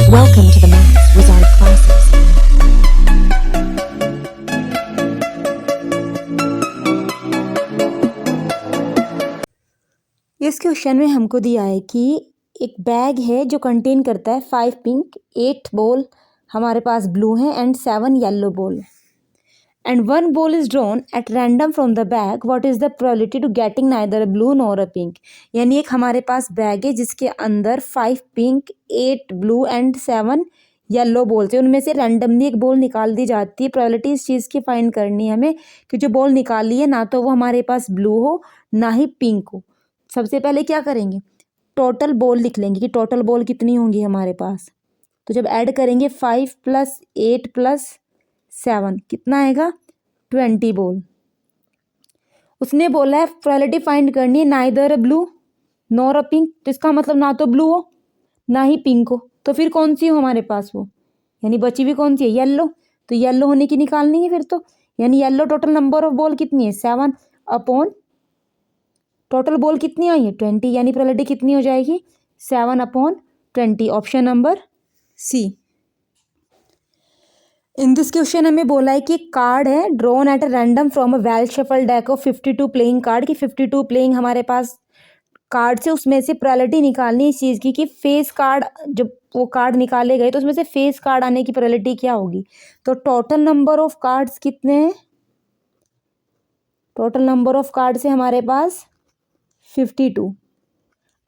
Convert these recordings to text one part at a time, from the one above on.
Welcome to the Maths Wizard classes. इस question में हमको दिया है कि एक बैग है जो कंटेन करता है 5 पिंक, 8 बॉल हमारे पास ब्लू है and 7 yellow ball and 1 ball is drawn at random from the bag. What is the probability to getting neither a blue nor a pink. यानी एक हमारे पास बैग है जिसके अंदर 5 pink, 8 blue and 7 yellow balls है. उनमें से रैंडमली एक बॉल निकाल दी जाती है. प्रोबेबिलिटी इस चीज़ की फाइंड करनी है हमें कि जो बॉल निकाली है ना तो वो हमारे पास ब्लू हो ना ही पिंक हो. सबसे पहले क्या करेंगे, टोटल बॉल लिख लेंगे कि टोटल बॉल कितनी होंगी हमारे पास. तो जब ऐड करेंगे 5 + 8 + 7 कितना आएगा 20 बॉल. उसने बोला है प्रोबेबिलिटी फाइंड करनी है neither a blue nor a pink. तो इसका मतलब ना तो ब्लू हो ना ही पिंक हो. तो फिर कौन सी हो हमारे पास वो, यानी बची भी कौन सी है, येलो. तो येलो होने की निकालनी है फिर तो. यानी yellow total number of ball कितनी है 7 अपॉन टोटल बॉल कितनी आई है 20. यानी प्रोबेबिलिटी कितनी हो जाएगी 7/20. Option number C. In this question हमें बोला है कि कार्ड है drawn at a random from a well shuffle deck of 52 playing card. की 52 प्लेइंग हमारे पास कार्ड से उसमें से प्रोबेबिलिटी निकालनी इस चीज़ की कि फेस कार्ड जब वो कार्ड निकाले गए तो उसमें से फेस कार्ड आने की प्रोबेबिलिटी क्या होगी. तो टोटल नंबर ऑफ कार्ड्स कितने हैं, टोटल नंबर ऑफ कार्ड से हमारे पास 52.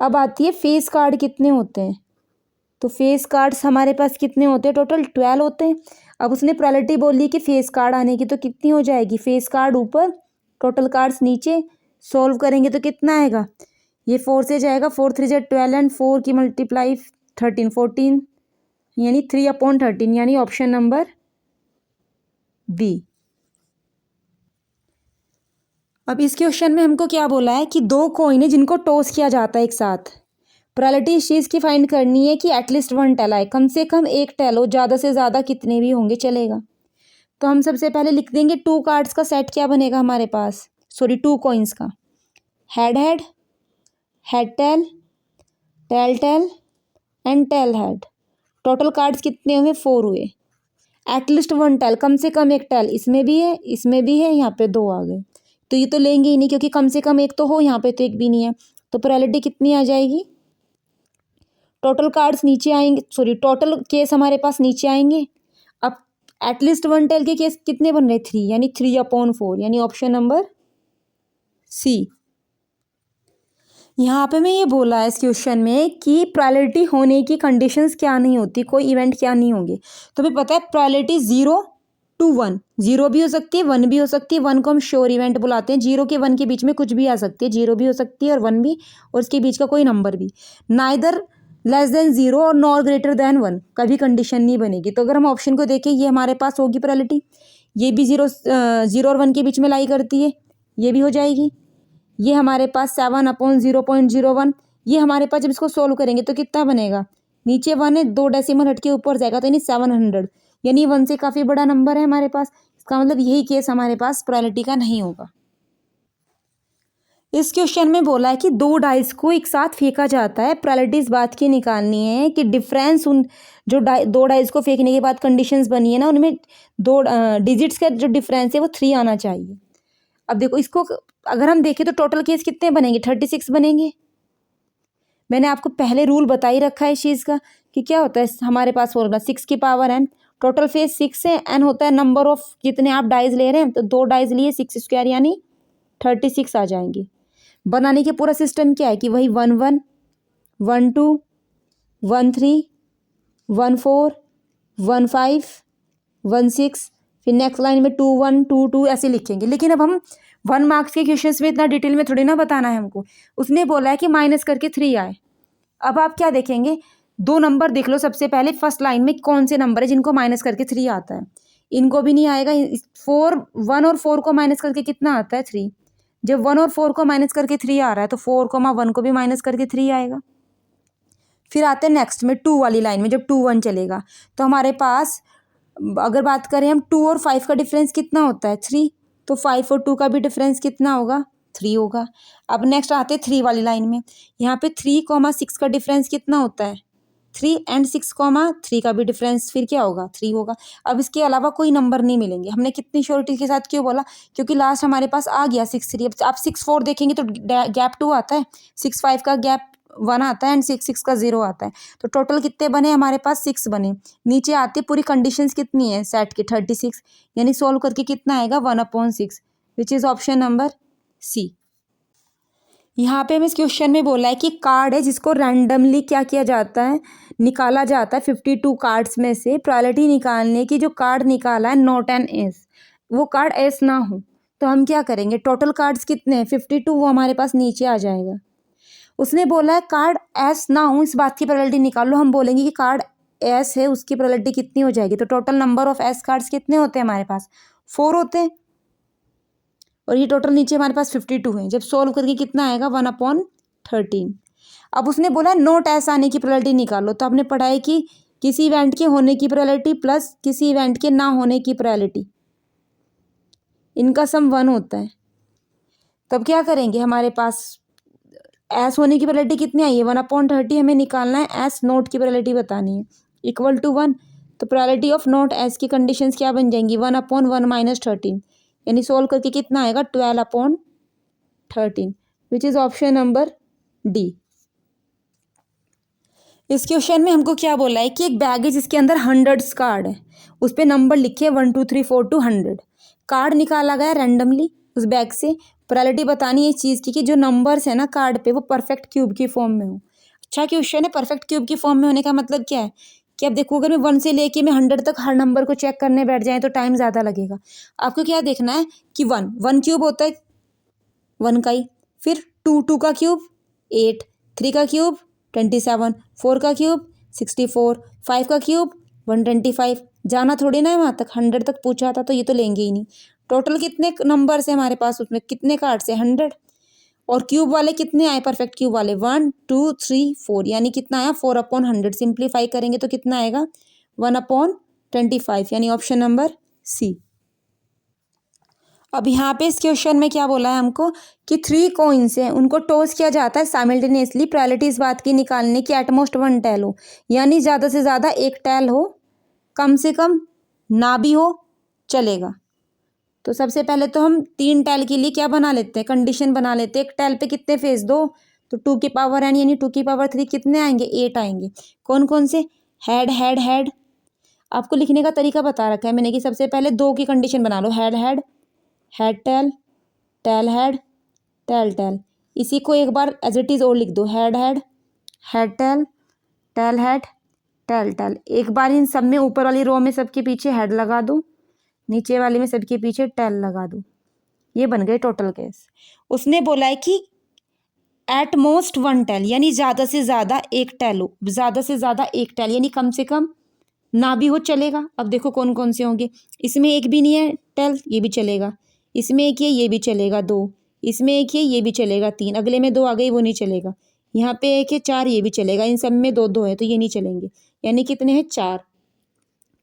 अब आती है फेस कार्ड कितने होते हैं. तो फेस कार्ड्स हमारे पास कितने होते हैं, टोटल 12 होते हैं. अब उसने प्रोबेबिलिटी बोली कि फेस कार्ड आने की, तो कितनी हो जाएगी, फेस कार्ड ऊपर टोटल कार्ड्स नीचे. सॉल्व करेंगे तो कितना आएगा, ये 4 से जाएगा, 4 3 = 12 एंड 4 की मल्टीप्लाई 13 14 यानी 3/13. यानी ऑप्शन नंबर बी. अब इस क्वेश्चन में हमको क्या बोला है कि 2 कॉइन है जिनको टॉस किया जाता है एक साथ. प्रोबेबिलिटी इस चीज़ की फाइंड करनी है कि एटलीस्ट 1 टेल आए, कम से कम एक टेल हो, ज़्यादा से ज़्यादा कितने भी होंगे चलेगा. तो हम सबसे पहले लिख देंगे 2 कार्ड्स का सेट क्या बनेगा हमारे पास, सॉरी 2 कॉइन्स का. Head head, head tail, tail tail and tail head. Total cards कितने हुए 4 हुए. एटलीस्ट 1 टेल, कम से कम एक टेल, इसमें भी है इसमें भी है, यहाँ पे 2 आ गए. तो ये तो लेंगे ही नहीं क्योंकि कम से कम एक तो हो, यहाँ पे तो एक भी नहीं है. तो प्रोबेबिलिटी कितनी आ जाएगी, टोटल कार्ड्स नीचे आएंगे, सॉरी टोटल केस हमारे पास नीचे आएंगे. अब एटलीस्ट 1 टेल के केस कितने बन रहे 3, यानी 3/4. यानी ऑप्शन नंबर सी. यहाँ पे मैं ये बोला है इस क्वेश्चन में कि प्रोबेबिलिटी होने की कंडीशंस क्या नहीं होती, कोई इवेंट क्या नहीं होंगे. तो हमें पता है प्रोबेबिलिटी 0 to 1, 0 भी हो सकती है 1 भी हो सकती है. 1 को हम श्योर इवेंट बुलाते हैं. 0 के 1 के बीच में कुछ भी आ सकती है, 0 भी हो सकती है और 1 भी, और उसके बीच का कोई नंबर भी. नाइदर लेस देन 0 और नॉर ग्रेटर देन 1 कभी कंडीशन नहीं बनेगी. तो अगर हम ऑप्शन को देखें ये हमारे पास होगी प्रोबेबिलिटी, ये भी 0 और 1 के बीच में लाई करती है, ये भी हो जाएगी. ये हमारे पास 7/0.01. ये हमारे पास जब इसको सोल्व करेंगे तो कितना बनेगा, नीचे 1 है 2 डेसिमल हट के ऊपर जाएगा तो यानी 700. यानी 1 से काफ़ी बड़ा नंबर है हमारे पास. इसका मतलब यही केस हमारे पास प्रोबेबिलिटी का नहीं होगा. इस क्वेश्चन में बोला है कि 2 डाइस को एक साथ फेंका जाता है. प्रोबेबिलिटी इस बात की निकालनी है कि डिफरेंस उन जो 2 डाइस को फेंकने के बाद कंडीशंस बनी है ना उनमें 2 डिजिट्स का जो डिफरेंस है वो 3 आना चाहिए. अब देखो इसको अगर हम देखें तो टोटल केस कितने बनेंगे 36 बनेंगे. मैंने आपको पहले रूल बता ही रखा है इस चीज़ का कि क्या होता है हमारे पास फॉर्मूला 6 की पावर n. टोटल फेस 6 है, n होता है नंबर ऑफ जितने आप डाइज ले रहे हैं. तो 2 डाइज लिए 6² यानी 36 आ जाएंगे. बनाने के पूरा सिस्टम क्या है कि वही 1 1 1 2 1 3 1 4 1 5 1 6, फिर नेक्स्ट लाइन में 2 1 2 2 ऐसे लिखेंगे. लेकिन अब हम 1 मार्क्स के क्वेश्चंस में इतना डिटेल में थोड़ी ना बताना है हमको. उसने बोला है कि माइनस करके 3 आए. अब आप क्या देखेंगे, 2 नंबर देख लो सबसे पहले फर्स्ट लाइन में कौन से नंबर है जिनको माइनस करके 3 आता है. इनको भी नहीं आएगा. 1 और 4 को माइनस करके कितना आता है 3. जब 1 और 4 को माइनस करके 3 आ रहा है तो 4, 1 को भी माइनस करके 3 आएगा. फिर आते हैं नेक्स्ट में 2 वाली लाइन में जब 2 1 चलेगा तो हमारे पास अगर बात करें हम 2 और 5 का डिफरेंस कितना होता है 3. तो 5 और 2 का भी डिफरेंस कितना होगा 3 होगा. अब नेक्स्ट आते हैं 3 वाली लाइन में. यहाँ पे 3, 6 का डिफरेंस कितना होता है 3 and 6, 3 का भी डिफरेंस फिर क्या होगा, 3 होगा। अब इसके अलावा कोई नंबर नहीं मिलेंगे। हमने कितनी श्योरिटी के साथ क्यों बोला, क्योंकि लास्ट हमारे पास आ गया 6 3। अब आप 6 4 देखेंगे तो गैप 2 आता है, 6 5 का गैप 1 आता है एंड 6 6 का 0 आता है। तो टोटल कितने बने हमारे पास, 6 बने। नीचे आते पूरी कंडीशंस कितनी है सेट की, 36, यानी सोल्व करके कितना आएगा 1/6, which is option number C. यहाँ पे हमें इस क्वेश्चन में बोला है कि कार्ड है जिसको रैंडमली क्या किया जाता है, निकाला जाता है 52 कार्ड्स में से। प्रोबेबिलिटी निकालने की, जो कार्ड निकाला है नॉट एन एस, वो कार्ड एस ना हो, तो हम क्या करेंगे, टोटल कार्ड्स कितने हैं 52, वो हमारे पास नीचे आ जाएगा। उसने बोला है कार्ड एस ना हो, इस बात की प्रोबेबिलिटी निकाल लो। हम बोलेंगे कि कार्ड एस है, उसकी प्रोबेबिलिटी कितनी हो जाएगी। तो total number of S cards कितने होते हैं हमारे पास, 4 होते हैं, और ये टोटल नीचे हमारे पास 52 है। जब सोल्व करके कितना आएगा 1/13। अब उसने बोला नोट एस आने की प्रोबेबिलिटी निकालो। तो आपने पढ़ा है कि किसी इवेंट के होने की प्रोबेबिलिटी प्लस किसी इवेंट के ना होने की प्रोबेबिलिटी, इनका सम 1 होता है। तब क्या करेंगे, हमारे पास एस होने की प्रोबेबिलिटी कितनी आई है 1/30, हमें निकालना है एस नोट की प्रोबेबिलिटी बतानी है, इक्वल टू 1। तो प्रोबेबिलिटी ऑफ नोट एस की कंडीशंस क्या बन जाएंगी, 1/1 - 13, यानी सोल्व करके कितना आएगा 12/13, विच इज ऑप्शन नंबर डी। इस क्वेश्चन में हमको क्या बोला है कि एक बैग है जिसके अंदर 100 कार्ड है, उस पर नंबर लिखे 1 2 3 4 to 100। कार्ड निकाला गया रैंडमली उस बैग से। प्रोबेबिलिटी बतानी है इस चीज़ की कि जो नंबर्स है ना कार्ड पे, वो परफेक्ट क्यूब की फॉर्म में हो। अच्छा क्वेश्चन है। परफेक्ट क्यूब की फॉर्म में होने का मतलब क्या है कि अब देखो, अगर मैं 1 से लेके मैं 100 तक हर नंबर को चेक करने बैठ जाए तो टाइम ज़्यादा लगेगा। आपको क्या देखना है कि 1 क्यूब होता है 1 का ही, फिर 2 का क्यूब 8, 3 का क्यूब 27, 4 का क्यूब 64, 5 का क्यूब 125। जाना थोड़ी ना है वहाँ तक, 100 तक पूछा था तो ये तो लेंगे ही नहीं। टोटल कितने नंबर है हमारे पास, उसमें कितने कार्ड्स है 100, और क्यूब वाले कितने आए, परफेक्ट क्यूब वाले 1 2 3 4, यानी कितना आया 4/100। सिंप्लीफाई करेंगे तो कितना आएगा 1/25, यानी ऑप्शन नंबर सी। अब यहाँ पे इस क्वेश्चन में क्या बोला है हमको कि 3 कॉइन्स हैं, उनको टॉस किया जाता है साइमल्टेनियसली। प्रोबेबिलिटी इस बात की निकालने की एटमोस्ट 1 टैल हो, यानी ज़्यादा से ज़्यादा 1 टैल हो, कम से कम ना भी हो चलेगा। तो सबसे पहले तो हम 3 टैल के लिए क्या बना लेते हैं, कंडीशन बना लेते हैं। एक टैल पे कितने फेस, 2, तो 2 की पावर n यानी 2 की पावर 3 कितने आएंगे, 8 आएंगे। कौन कौन से, हेड हेड हेड। आपको लिखने का तरीका बता रखा है मैंने कि सबसे पहले 2 की कंडीशन बना लो, head head, head tail, tail head, tail tail. इसी को एक बार एज इट इज़ और लिख दो, head head, head tail, tail head, tail tail. एक बार इन सब में ऊपर वाली रो में सबके पीछे हेड लगा दो, नीचे वाले में सबके पीछे टैल लगा दो। ये बन गए टोटल केस। उसने बोला है कि एट मोस्ट 1 टैल, यानी ज़्यादा से ज़्यादा 1 टैल हो, ज़्यादा से ज़्यादा 1 टैल, यानी कम से कम ना भी हो चलेगा। अब देखो कौन कौन से होंगे, इसमें एक भी नहीं है टैल, ये भी चलेगा। इसमें एक है, ये भी चलेगा 2। इसमें एक है, ये भी चलेगा 3। अगले में 2 आ गई, वो नहीं चलेगा। यहाँ पे एक है 4, ये भी चलेगा। इन सब में 2 2 है तो ये नहीं चलेंगे, यानी कितने हैं 4।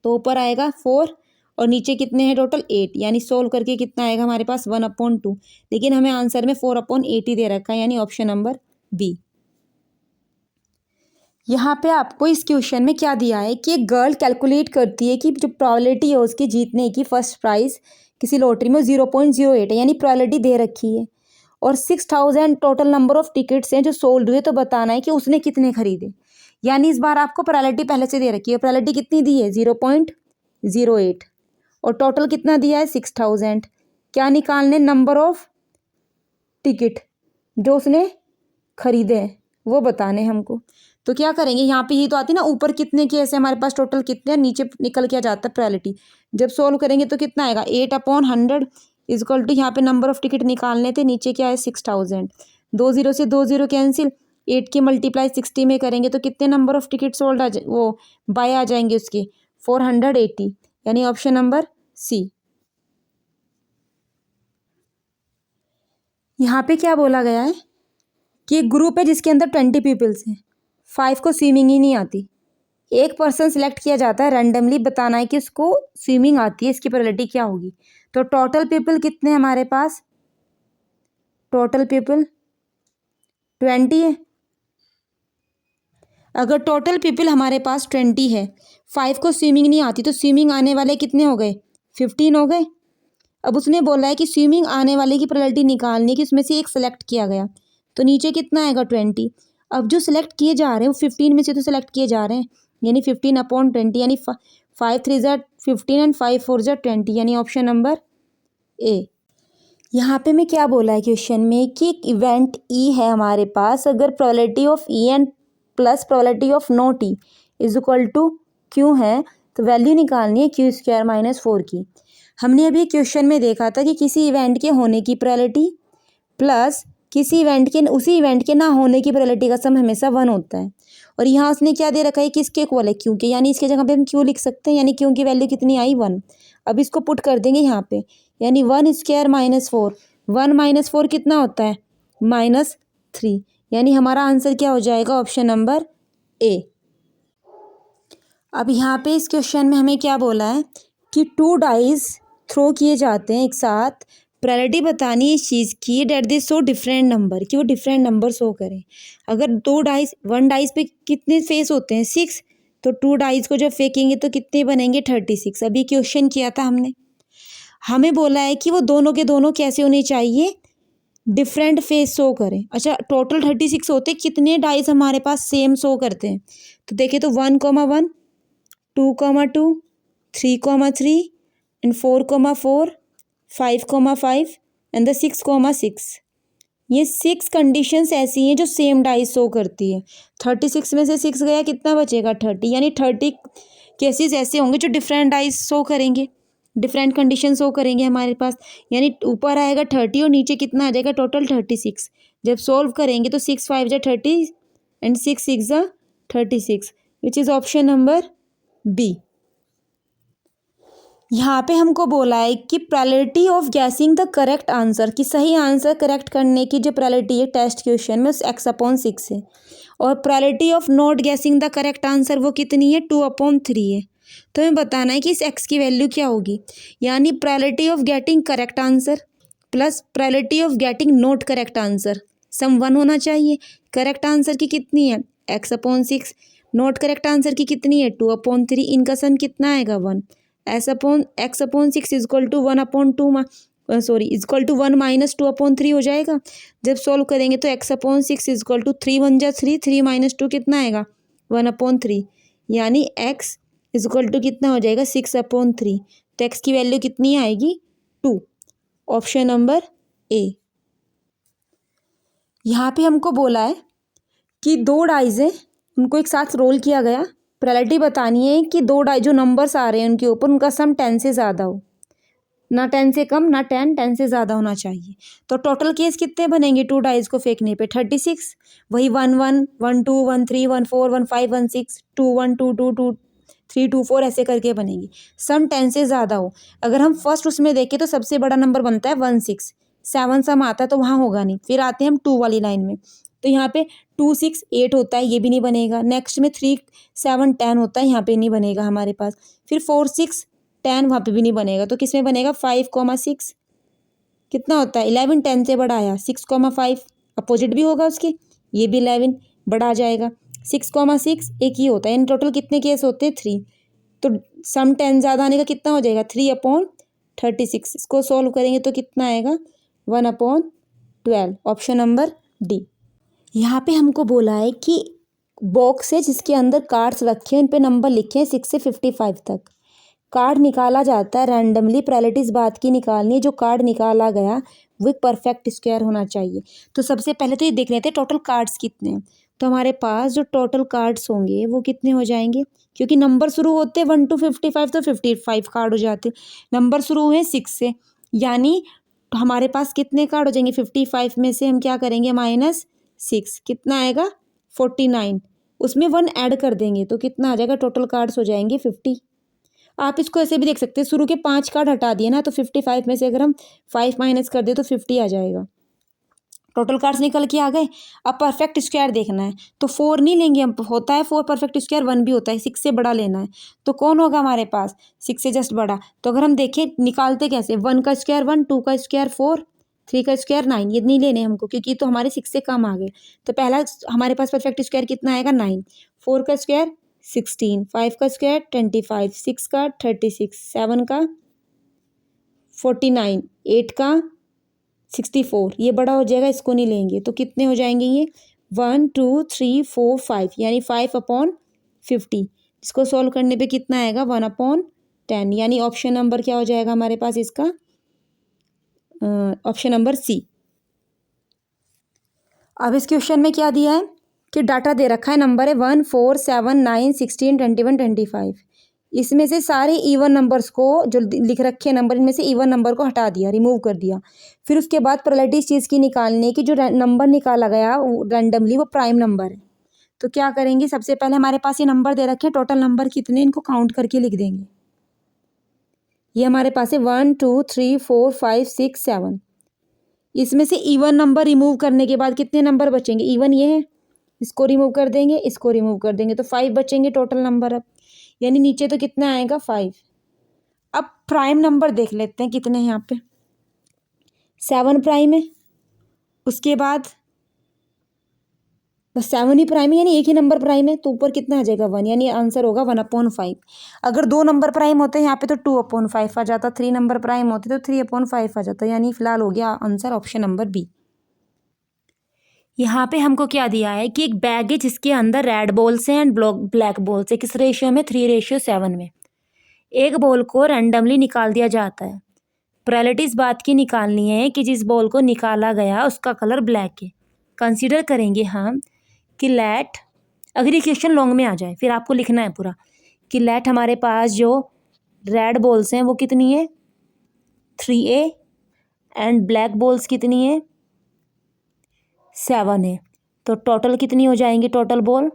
तो ऊपर आएगा 4 और नीचे कितने हैं टोटल 8, यानी सोल्व करके कितना आएगा हमारे पास 1/2। लेकिन हमें आंसर में 4/8 ही दे रखा है, यानी ऑप्शन नंबर बी। यहाँ पे आपको इस क्वेश्चन में क्या दिया है कि एक गर्ल कैलकुलेट करती है कि जो प्रोबेबिलिटी है उसके जीतने की फर्स्ट प्राइज़ किसी लॉटरी में 0.08 है, यानी प्रोबेबिलिटी दे रखी है, और 6000 टोटल नंबर ऑफ टिकट्स हैं जो सोल्ड हुए। तो बताना है कि उसने कितने खरीदे। यानी इस बार आपको प्रोबेबिलिटी पहले से दे रखी है। प्रोबेबिलिटी कितनी दी है 0.08, और टोटल कितना दिया है 6000। क्या निकालने, नंबर ऑफ टिकट जो उसने खरीदे हैं वो बताने हमको। तो क्या करेंगे, यहाँ पे ये तो आती है ना ऊपर कितने के, ऐसे हमारे पास टोटल कितने हैं, नीचे निकल के आ जाता है प्रोबेबिलिटी। जब सोल्व करेंगे तो कितना आएगा 8/100 इजक्वल टू, यहाँ पे नंबर ऑफ टिकट निकालने थे, नीचे क्या है 6000। 2 0 से 2 0 कैंसिल, 8 की मल्टीप्लाई 60 में करेंगे तो कितने नंबर ऑफ टिकट सोल्ड वो बाय आ जाएंगे उसके 480, यानी ऑप्शन नंबर सी। यहाँ पे क्या बोला गया है कि एक ग्रुप है जिसके अंदर 20 पीपल्स हैं, 5 को स्विमिंग ही नहीं आती। एक पर्सन सिलेक्ट किया जाता है रैंडमली, बताना है कि उसको स्विमिंग आती है, इसकी प्रोबेबिलिटी क्या होगी। तो टोटल पीपल कितने हैं हमारे पास, टोटल पीपल 20 है। अगर टोटल पीपल हमारे पास 20 है, 5 को स्विमिंग नहीं आती, तो स्विमिंग आने वाले कितने हो गए? 15 हो गए। अब उसने बोला है कि स्विमिंग आने वाले की प्रोबेबिलिटी निकालनी है कि उसमें से एक सेलेक्ट किया गया, तो नीचे कितना आएगा? 20। अब जो सिलेक्ट किए जा रहे हैं वो 15 में से तो सिलेक्ट किए जा रहे हैं, यानी 15/20, यानी 5 3 ज़ा 15 एंड 5 4 ज़ा 20, यानी ऑप्शन नंबर ए। यहाँ पे मैं क्या बोला है क्वेश्चन में कि इवेंट ई है हमारे पास, अगर probability of E and plus probability of not E is equal to Q है, तो वैल्यू निकालनी है Q² - 4 की। हमने अभी क्वेश्चन में देखा था कि किसी इवेंट के होने की प्रोबेबिलिटी प्लस किसी इवेंट के उसी इवेंट के ना होने की प्रोबेबिलिटी का सम हमेशा 1 होता है। और यहाँ उसने क्या दे रखा है? किसके इक्वल है? क्यू के, यानी इसके जगह पे हम क्यू लिख सकते हैं, यानी क्यू की वैल्यू कितनी आई? 1। अब इसको पुट कर देंगे यहाँ पे, यानी 1² - 4, 1 - 4 कितना होता है? -3, यानी हमारा आंसर क्या हो जाएगा? ऑप्शन नंबर ए। अब यहाँ पे इस क्वेश्चन में हमें क्या बोला है कि 2 डाइस थ्रो किए जाते हैं एक साथ, प्रोबेबिलिटी बतानी है इस चीज़ की that they show different number, कि वो डिफरेंट नंबर शो करें। अगर 2 डाइस 1 डाइस पे कितने फेस होते हैं? 6, तो 2 डाइस को जब फेंकेंगे तो कितने बनेंगे? 36। अभी क्वेश्चन किया था हमने, हमें बोला है कि वो दोनों के दोनों कैसे होने चाहिए? डिफरेंट फेस शो करें। अच्छा, टोटल 36 होते, कितने डाइस हमारे पास सेम शो करते हैं? तो देखें तो 1,1, 2,2, 3,3 एंड 4,4, 5,5 एंड द 6,6। ये 6 कंडीशंस ऐसी हैं जो सेम डाइस शो करती है। 36 में से 6 गया, कितना बचेगा? 30, यानी 30 केसेस ऐसे होंगे जो डिफरेंट डाइस शो करेंगे, डिफरेंट कंडीशन शो करेंगे हमारे पास, यानी ऊपर आएगा 30 और नीचे कितना आ जाएगा? टोटल 36। जब सोल्व करेंगे तो 6 5 ज़ा 30 एंड 6 6 ज़ा 36, which is option number B. यहाँ पे हमको बोला है कि probability of guessing the correct answer, कि सही आंसर करेक्ट करने की जो प्रोबेबिलिटी है टेस्ट क्वेश्चन में, उस x/6 है, और probability of not guessing the correct answer वो कितनी है? 2/3 है। तो हमें बताना है कि इस x की वैल्यू क्या होगी, यानी probability of getting correct answer plus probability of getting not correct answer, sum 1 होना चाहिए। करेक्ट आंसर की कितनी है? x/6, नॉट करेक्ट आंसर की कितनी है? 2/3, इनका सम कितना आएगा? 1। x/6 equal to 1/2 equal to 1 - 2/3 हो जाएगा। जब सॉल्व करेंगे तो x/6 इजक्वल टू 3 1 ज़ा 3, 3 - 2 कितना आएगा? 1/3, यानी x इजक्वल टू कितना हो जाएगा? 6/3। तो x की वैल्यू कितनी आएगी? 2, ऑप्शन नंबर ए। यहाँ पे हमको बोला है कि 2 डाइज हैं, उनको एक साथ रोल किया गया, प्रोबेबिलिटी बतानी है कि 2 डाई जो नंबर्स आ रहे हैं उनके ऊपर उनका सम 10 से ज़्यादा हो, ना 10 से कम ना 10 से ज़्यादा होना चाहिए। तो टोटल केस कितने बनेंगे 2 डाइज को फेंकने पे? 36। वही 1 1 1 2 1 3 1 4 1 5 1 6 2 1 2 2 2 3 2 4 ऐसे करके बनेंगे, सम 10 से ज़्यादा हो। अगर हम फर्स्ट उसमें देखें तो सबसे बड़ा नंबर बनता है 1 6, 7 सम आता है तो वहाँ होगा नहीं। फिर आते हैं हम 2 वाली लाइन में, तो यहाँ पे 2 6 8 होता है, ये भी नहीं बनेगा। नेक्स्ट में 3 7 10 होता है, यहाँ पे नहीं बनेगा हमारे पास। फिर 4 6 10 वहाँ पे भी नहीं बनेगा, तो किस में बनेगा? 5,6 कितना होता है? 11, 10 से बड़ा आया। 6,5 अपोजिट भी होगा उसके, ये भी 11 बड़ा आ जाएगा। 6,6 एक ही होता है, यानी टोटल कितने केस होते हैं? 3। तो सम 10 ज़्यादा आने का कितना हो जाएगा? 3/36। इसको सॉल्व करेंगे तो कितना आएगा? 1/12, ऑप्शन नंबर डी। यहाँ पे हमको बोला है कि बॉक्स है जिसके अंदर कार्ड्स रखे हैं, उन पे नंबर लिखे हैं 6 से 55 तक। कार्ड निकाला जाता है रैंडमली, प्रोबेबिलिटी इस बात की निकालनी है जो कार्ड निकाला गया वो एक परफेक्ट स्क्वायर होना चाहिए। तो सबसे पहले तो ये देख लेते हैं टोटल कार्ड्स कितने हैं। तो हमारे पास जो टोटल कार्ड्स होंगे वो कितने हो जाएंगे, क्योंकि नंबर शुरू होते हैं 1 to 55, तो 55 कार्ड हो जाते हैं। नंबर शुरू हुए 6 से, यानी हमारे पास कितने कार्ड हो जाएंगे? 55 में से हम क्या करेंगे? -6, कितना आएगा? 49। उसमें 1 ऐड कर देंगे तो कितना आ जाएगा? टोटल कार्ड्स हो जाएंगे 50। आप इसको ऐसे भी देख सकते हैं, शुरू के 5 कार्ड हटा दिए ना, तो 55 में से अगर हम 5 माइनस कर दे तो 50 आ जाएगा। टोटल कार्ड्स निकल के आ गए। अब परफेक्ट स्क्वायर देखना है तो 4 नहीं लेंगे हम, होता है 4 परफेक्ट स्क्वायर, 1 भी होता है, 6 से बड़ा लेना है। तो कौन होगा हमारे पास? 6 से जस्ट बड़ा। तो अगर हम देखें निकालते कैसे, 1 का स्क्वायर 1, 2 का स्क्वायर 4, 3 का स्क्वायर 9, ये नहीं लेने हमको क्योंकि तो हमारे 6 से कम आ गए। तो पहला हमारे पास परफेक्ट स्क्वायर कितना आएगा 9। 4 का स्क्वायर 16, 5 का स्क्वायर 25, 6 का 36, 7 का 49, 8 का 64। ये बड़ा हो जाएगा, इसको नहीं लेंगे। तो कितने हो जाएंगे ये 1 2 3 4 5, यानी 5/50। इसको सॉल्व करने पे कितना आएगा 1/10, यानी ऑप्शन नंबर क्या हो जाएगा हमारे पास इसका, ऑप्शन नंबर सी। अब इस क्वेश्चन में क्या दिया है कि डाटा दे रखा है, नंबर है 1 4 7 9 16 21 25। इसमें से सारे इवन नंबर्स को जो लिख रखे हैं नंबर, इनमें से इवन नंबर को हटा दिया, रिमूव कर दिया। फिर उसके बाद प्रोबेबिलिटी इस चीज़ की निकालने की, जो नंबर निकाला गया रैंडमली वो प्राइम नंबर है। तो क्या करेंगे, सबसे पहले हमारे पास ये नंबर दे रखे हैं, टोटल नंबर कितने, इनको काउंट करके लिख देंगे। ये हमारे पास है 1 2 3 4 5 6 7। इसमें से इवन नंबर रिमूव करने के बाद कितने नंबर बचेंगे, इवन ये है, इसको रिमूव कर देंगे, इसको रिमूव कर देंगे, तो 5 बचेंगे टोटल नंबर। अब यानी नीचे तो कितना आएगा 5। अब प्राइम नंबर देख लेते हैं कितने हैं यहाँ पे, 7 प्राइम है, उसके बाद बस 7 ही प्राइम है, यानी एक ही नंबर प्राइम है, तो ऊपर कितना आ जाएगा 1, यानी आंसर होगा 1/5। अगर 2 नंबर प्राइम होते हैं यहाँ पे तो 2/5 आ जाता, 3 नंबर प्राइम होते तो 3/5 आ जाता, यानी फिलहाल हो गया आंसर ऑप्शन नंबर बी। यहाँ पे हमको क्या दिया है कि एक बैग है जिसके अंदर रेड बॉल्स हैं एंड ब्लैक बॉल्स है, किस रेशियो में, 3:7 में। एक बॉल को रैंडमली निकाल दिया जाता है। प्रोबेबिलिटी इस बात की निकालनी है कि जिस बॉल को निकाला गया उसका कलर ब्लैक है। कंसीडर करेंगे हम कि लेट, अगर ये क्वेश्चन लॉन्ग में आ जाए फिर आपको लिखना है पूरा, कि लेट हमारे पास जो रेड बॉल्स हैं वो कितनी है 3A एंड ब्लैक बॉल्स कितनी है 7 है। तो टोटल कितनी हो जाएंगी, टोटल बॉल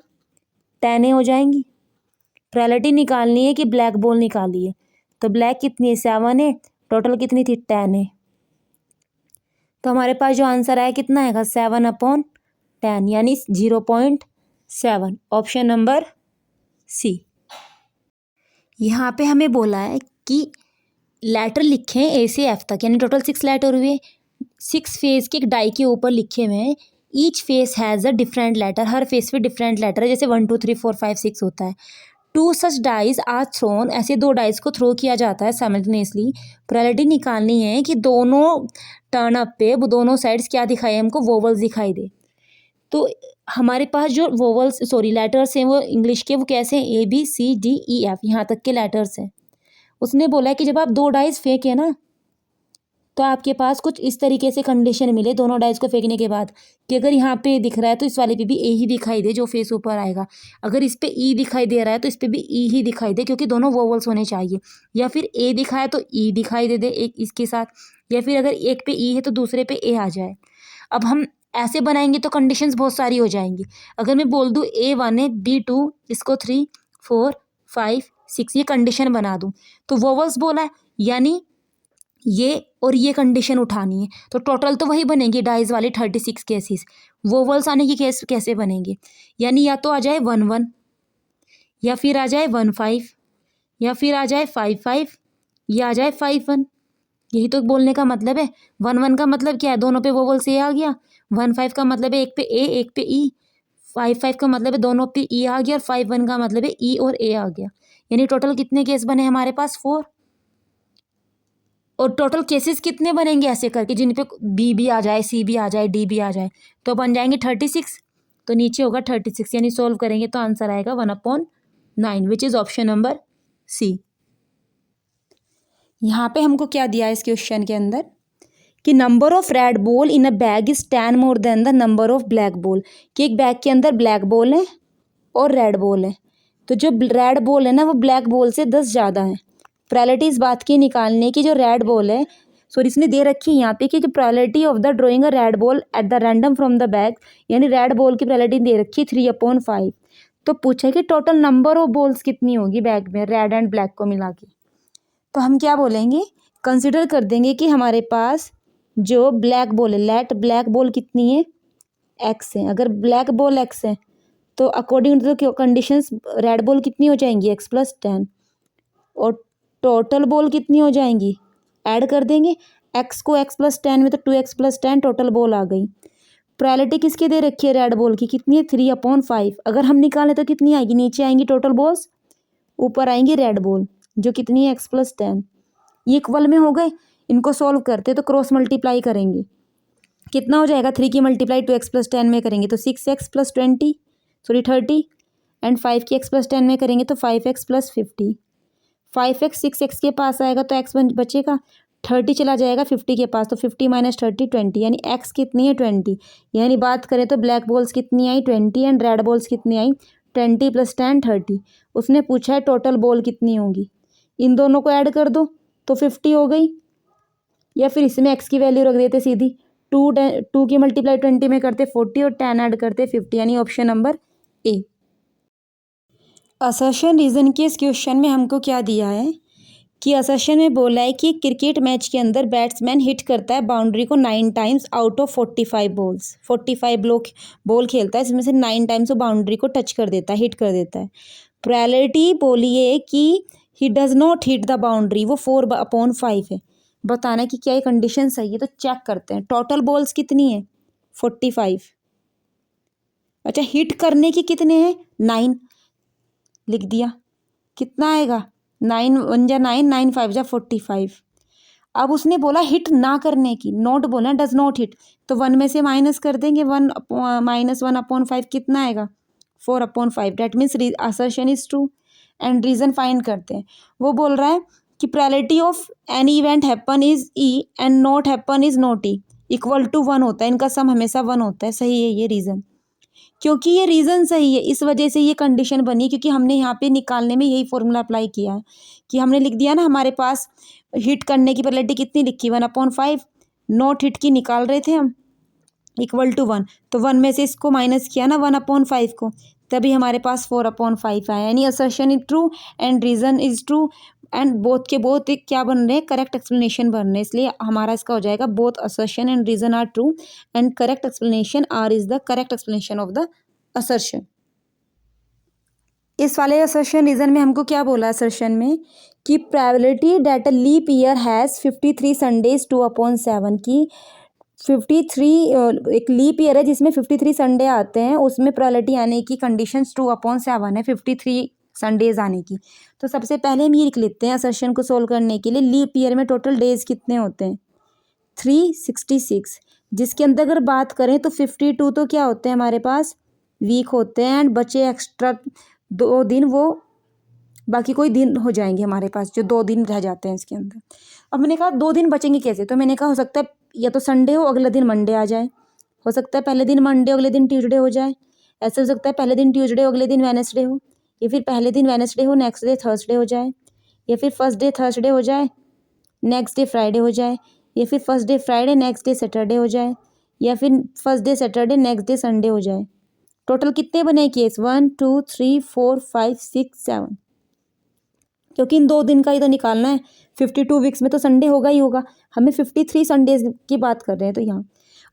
10 हो जाएंगी। प्रोबेबिलिटी निकालनी है कि ब्लैक बॉल निकाली है, तो ब्लैक कितनी है 7 है, टोटल कितनी थी 10 है। तो हमारे पास जो आंसर आया कितना आएगा 7/10, यानी 0.7, ऑप्शन नंबर सी। यहाँ पे हमें बोला है कि लेटर लिखे हैं ए से एफ तक, यानी टोटल 6 लेटर हुए, 6 फेस के एक डाई के ऊपर लिखे हुए हैं। Each face has a different letter, हर फेस पे डिफरेंट लेटर है, जैसे 1 2 3 4 5 6 होता है। 2 सच डाइज आर थ्रोन, ऐसे 2 डाइज को थ्रो किया जाता है साइमल्टेनियसली। प्रोबेबिलिटी निकालनी है कि दोनों टर्न अप पे वो दोनों साइड्स क्या दिखाई, हमको वोवल्स दिखाई दे। तो हमारे पास जो वोवल्स लेटर्स हैं वो इंग्लिश के वो कैसे हैं, ABCDEF, यहाँ तक के लेटर्स हैं। उसने बोला है कि जब आप 2 डाइज फेंके ना तो आपके पास कुछ इस तरीके से कंडीशन मिले दोनों डाइज को फेंकने के बाद, कि अगर यहाँ पे दिख रहा है तो इस वाले पे भी ए ही दिखाई दे, जो फेस ऊपर आएगा। अगर इस पे ई दिखाई दे रहा है तो इस पे भी ई ही दिखाई दे, क्योंकि दोनों वोवल्स होने चाहिए। या फिर ए दिखाए तो ई दिखाई दे एक इसके साथ, या फिर अगर एक पे ई है तो दूसरे पे ए आ जाए। अब हम ऐसे बनाएंगे तो कंडीशंस बहुत सारी हो जाएंगी। अगर मैं बोल दूँ A1 है, B2, इसको 3 4 5 6, ये कंडीशन बना दूँ, तो वोवल्स बोला है, यानी ये और ये कंडीशन उठानी है, तो टोटल तो वही बनेंगी डाइज वाले 36 केसेस। वोवल्स आने की केस कैसे बनेंगे, यानी या तो आ जाए 1 1, या फिर आ जाए 1 5, या फिर आ जाए 5 5, या आ जाए 5 1। यही तो बोलने का मतलब है। 1 1 का मतलब क्या है, दोनों पे वोवल्स ए आ गया। 1 5 का मतलब है एक पे ए एक पे ई। 5 5 का मतलब है दोनों पे ई आ गया, और 5 1 का मतलब है ई और ए आ गया। यानी टोटल कितने केस बने हमारे पास 4। और टोटल केसेस कितने बनेंगे ऐसे करके, जिन पे बी भी आ जाए, सी भी आ जाए, डी भी आ जाए, तो बन जाएंगे 36। तो नीचे होगा 36, यानी सोल्व करेंगे तो आंसर आएगा 1/9, which is option number C. यहाँ पे हमको क्या दिया है इस क्वेश्चन के अंदर, कि number of red ball in a bag is 10 more than the number of black ball, कि एक बैग के अंदर ब्लैक बॉल है और रेड बॉल है, तो जो रेड बॉल है ना वो ब्लैक बॉल से 10 ज़्यादा है। प्रोबेबिलिटी इस बात की निकालने की, जो रेड बॉल है, सॉरी इसने दे रखी है यहाँ पे कि जो probability of the drawing a red ball at the random from the bag, यानी रेड बॉल की प्रोबेबिलिटी दे रखी है 3/5। तो पूछा कि टोटल नंबर ऑफ बॉल्स कितनी होगी बैग में रेड एंड ब्लैक को मिला के। तो हम क्या बोलेंगे, कंसिडर कर देंगे कि हमारे पास जो ब्लैक बॉल है, लेट ब्लैक बॉल कितनी है x है। अगर ब्लैक बॉल x है तो according to the conditions red ball कितनी हो जाएंगी x + 10, और टोटल बॉल कितनी हो जाएंगी, ऐड कर देंगे। एक्स को x+10 में तो 2x+10 टोटल बॉल आ गई। प्रोबेबिलिटी किसकी दे रखी है रेड बॉल की, कितनी है 3/5। अगर हम निकालें तो कितनी आएगी, नीचे आएंगी टोटल बॉल्स, ऊपर आएंगी रेड बॉल जो कितनी है x+10। ये इक्वल में हो गए। इनको सॉल्व करते तो क्रॉस मल्टीप्लाई करेंगे, कितना हो जाएगा 3 की मल्टीप्लाई 2x+10 में करेंगे तो 6x+20 एंड 5 की x+10 में करेंगे तो 5x+50। 5x 6x के पास आएगा तो x बचेगा, 30 चला जाएगा 50 के पास तो 50 - 30 20, यानी x कितनी है 20। यानी बात करें तो ब्लैक बॉल्स कितनी आई 20 एंड रेड बॉल्स कितनी आई 20 + 10 30। उसने पूछा है टोटल बॉल कितनी होंगी, इन दोनों को ऐड कर दो तो 50 हो गई, या फिर इसमें x की वैल्यू रख देते सीधी, 2 की मल्टीप्लाई 20 में करते 40 और 10 ऐड करते 50, यानी option number A. Assertion reason के इस क्वेश्चन में हमको क्या दिया है कि असर्शन में बोला है कि क्रिकेट मैच के अंदर बैट्समैन हिट करता है बाउंड्री को 9 times out of 45 balls. 45 ball खेलता है, इसमें से 9 टाइम्स वो बाउंड्री को टच कर देता है, हिट कर देता है। प्रोबेबिलिटी बोलिए कि he does not hit the boundary, वो 4/5 है। बताना कि क्या ये कंडीशन सही है, तो चेक करते हैं। टोटल बॉल्स कितनी है 45, अच्छा हिट करने की कितने हैं 9, लिख दिया। कितना आएगा 9 × 1 = 9, 9 × 5 = 45। अब उसने बोला हिट ना करने की, नॉट बोला, डज नॉट हिट, तो 1 में से माइनस कर देंगे, 1 - 1/5 कितना आएगा 4/5। That means assertion is true. And reason find करते हैं। वो बोल रहा है कि probability of any event happen is E and not happen is not E equal to 1 होता है, इनका सम हमेशा 1 होता है। सही है ये रीज़न, क्योंकि ये रीज़न सही है इस वजह से ये कंडीशन बनी, क्योंकि हमने यहाँ पे निकालने में यही फॉर्मूला अप्लाई किया है कि हमने लिख दिया ना, हमारे पास हिट करने की प्रोबेबिलिटी कितनी लिखी 1/5, नॉट हिट की निकाल रहे थे हम, इक्वल टू 1, तो 1 में से इसको माइनस किया ना 1/5 को, तभी हमारे पास 4/5 आया। यानी assertion is true and reason is true and both के बोथ एक क्या बन रहे हैं, करेक्ट एक्सप्लेनेशन बन रहे हैं। इसलिए हमारा इसका हो जाएगा both assertion and reason are true and correct explanation are is the correct explanation of the assertion. इस वाले असर्शन रीजन में हमको क्या बोला असर्शन में कि probability that a leap year has 53 Sundays 2/7 की 53 एक लीप ईयर है जिसमें 53 संडे आते हैं, उसमें प्रोबेबिलिटी आने की कंडीशन 2/7 है 53 संडेज आने की। तो सबसे पहले हम ये लिख लेते हैं असर्शन को सोल्व करने के लिए, लीप ईयर में टोटल डेज कितने होते हैं 366, जिसके अंदर अगर बात करें तो 52 तो क्या होते हैं हमारे पास वीक होते हैं, एंड बचे एक्स्ट्रा 2 दिन, वो बाकी कोई दिन हो जाएंगे हमारे पास, जो 2 दिन रह जाते हैं इसके अंदर। अब मैंने कहा 2 दिन बचेंगे कैसे, तो मैंने कहा हो सकता है या तो संडे हो अगले दिन मंडे आ जाए, हो सकता है पहले दिन मंडे अगले दिन ट्यूसडे हो जाए, ऐसे हो सकता है पहले दिन ट्यूसडे अगले दिन वेडनेसडे हो, या फिर पहले दिन वेडनेसडे हो नेक्स्ट डे थर्सडे हो जाए, या फिर फर्स्ट डे थर्सडे हो जाए नेक्स्ट डे फ्राइडे हो जाए, या फिर first day Friday next day Saturday हो जाए, या फिर first day Saturday next day Sunday हो जाए। टोटल कितने बने केस 1 2 3 4 5 6 7, क्योंकि इन 2 दिन का ही तो निकालना है। 52 वीक्स में तो संडे होगा ही होगा, हमें 53 संडेज की बात कर रहे हैं। तो यहाँ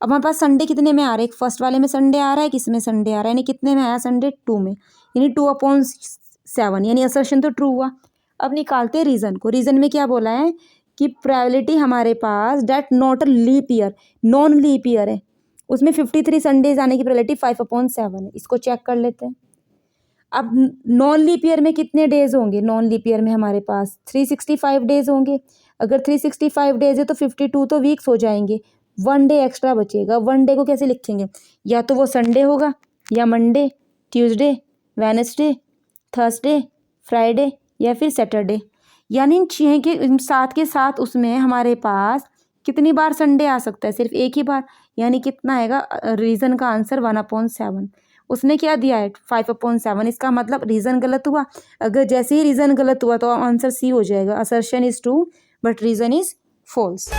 अब हमारे पास संडे कितने में आ रहे हैं, फर्स्ट वाले में संडे आ रहा है, किस में संडे आ रहा है, यानी कितने में आया संडे 2 में, यानी 2/7, यानी असर्शन तो ट्रू हुआ। अब निकालते हैं रीज़न को। रीज़न में क्या बोला है कि प्रोबेबिलिटी हमारे पास that not a leap year, non leap year है, उसमें 53 संडेज आने की प्रोबेबिलिटी 5/7 है। इसको चेक कर लेते हैं। अब नॉन लीप ईयर में कितने डेज होंगे, नॉन लीप ईयर में हमारे पास 365 डेज होंगे। अगर 365 डेज है तो 52 तो वीक्स हो जाएंगे, 1 डे एक्स्ट्रा बचेगा। 1 डे को कैसे लिखेंगे, या तो वो संडे होगा, या Monday, Tuesday, Wednesday, Thursday, Friday, या फिर सैटरडे। यानी इन 6 के 7 के साथ उसमें हमारे पास कितनी बार संडे आ सकता है, सिर्फ एक ही बार, यानी कितना आएगा रीज़न का आंसर 1/7। उसने क्या दिया है 5/7, इसका मतलब रीज़न गलत हुआ। अगर जैसे ही रीज़न गलत हुआ तो आंसर सी हो जाएगा, assertion is true but reason is false.